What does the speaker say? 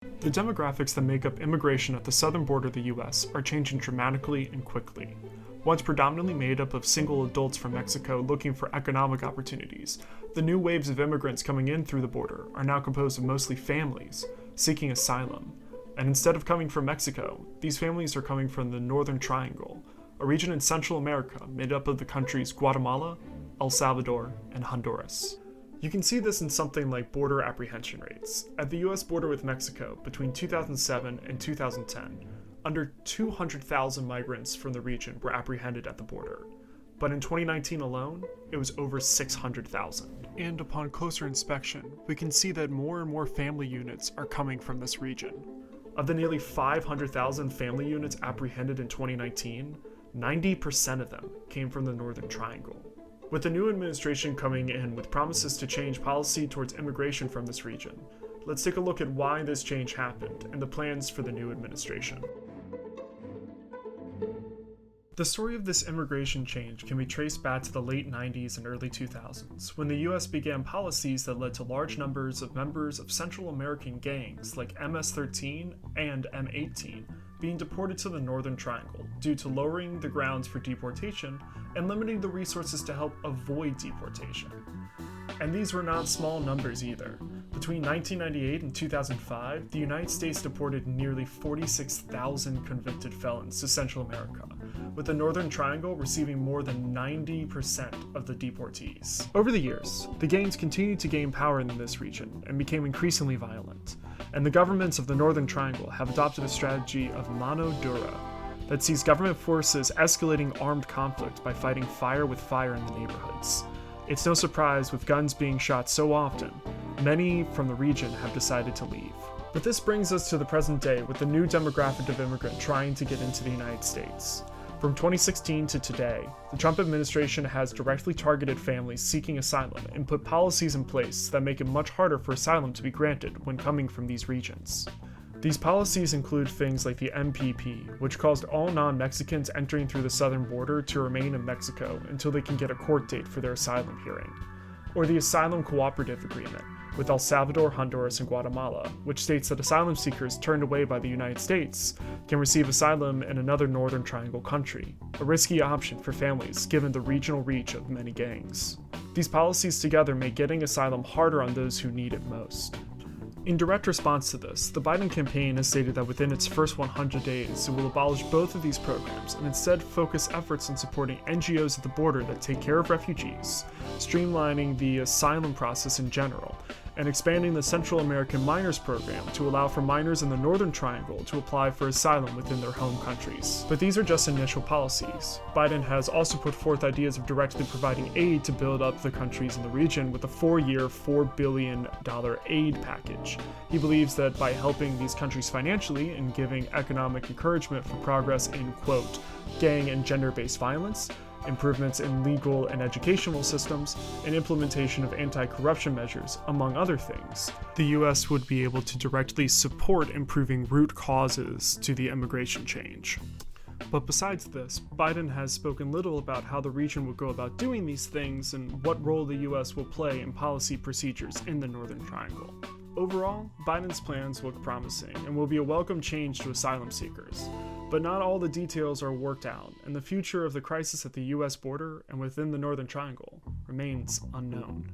The demographics that make up immigration at the southern border of the US are changing dramatically and quickly. Once predominantly made up of single adults from Mexico looking for economic opportunities, the new waves of immigrants coming in through the border are now composed of mostly families seeking asylum. And instead of coming from Mexico, these families are coming from the Northern Triangle, a region in Central America made up of the countries Guatemala, El Salvador, and Honduras. You can see this in something like border apprehension rates. At the US border with Mexico, between 2007 and 2010, under 200,000 migrants from the region were apprehended at the border. But in 2019 alone, it was over 600,000. And upon closer inspection, we can see that more and more family units are coming from this region. Of the nearly 500,000 family units apprehended in 2019, 90% of them came from the Northern Triangle. With the new administration coming in with promises to change policy towards immigration from this region, let's take a look at why this change happened and the plans for the new administration. The story of this immigration change can be traced back to the late 90s and early 2000s, when the US began policies that led to large numbers of members of Central American gangs like MS-13 and M-18 being deported to the Northern Triangle due to lowering the grounds for deportation and limiting the resources to help avoid deportation. And these were not small numbers either. Between 1998 and 2005, the United States deported nearly 46,000 convicted felons to Central America, with the Northern Triangle receiving more than 90% of the deportees. Over the years, the gangs continued to gain power in this region and became increasingly violent, and the governments of the Northern Triangle have adopted a strategy of mano dura that sees government forces escalating armed conflict by fighting fire with fire in the neighborhoods. It's no surprise, with guns being shot so often, many from the region have decided to leave. But this brings us to the present day with the new demographic of immigrant trying to get into the United States. From 2016 to today, the Trump administration has directly targeted families seeking asylum and put policies in place that make it much harder for asylum to be granted when coming from these regions. These policies include things like the MPP, which caused all non-Mexicans entering through the southern border to remain in Mexico until they can get a court date for their asylum hearing, or the Asylum Cooperative Agreement with El Salvador, Honduras, and Guatemala, which states that asylum seekers turned away by the United States can receive asylum in another Northern Triangle country, a risky option for families given the regional reach of many gangs. These policies together make getting asylum harder on those who need it most. In direct response to this, the Biden campaign has stated that within its first 100 days, it will abolish both of these programs and instead focus efforts on supporting NGOs at the border that take care of refugees, streamlining the asylum process in general, and expanding the Central American Minors Program to allow for minors in the Northern Triangle to apply for asylum within their home countries. But these are just initial policies. Biden has also put forth ideas of directly providing aid to build up the countries in the region with a 4-year, $4 billion aid package. He believes that by helping these countries financially and giving economic encouragement for progress in, quote, gang and gender-based violence, improvements in legal and educational systems, and implementation of anti-corruption measures, among other things, the US would be able to directly support improving root causes to the immigration change. But besides this, Biden has spoken little about how the region will go about doing these things and what role the US will play in policy procedures in the Northern Triangle. Overall, Biden's plans look promising and will be a welcome change to asylum seekers. But not all the details are worked out, and the future of the crisis at the US border and within the Northern Triangle remains unknown.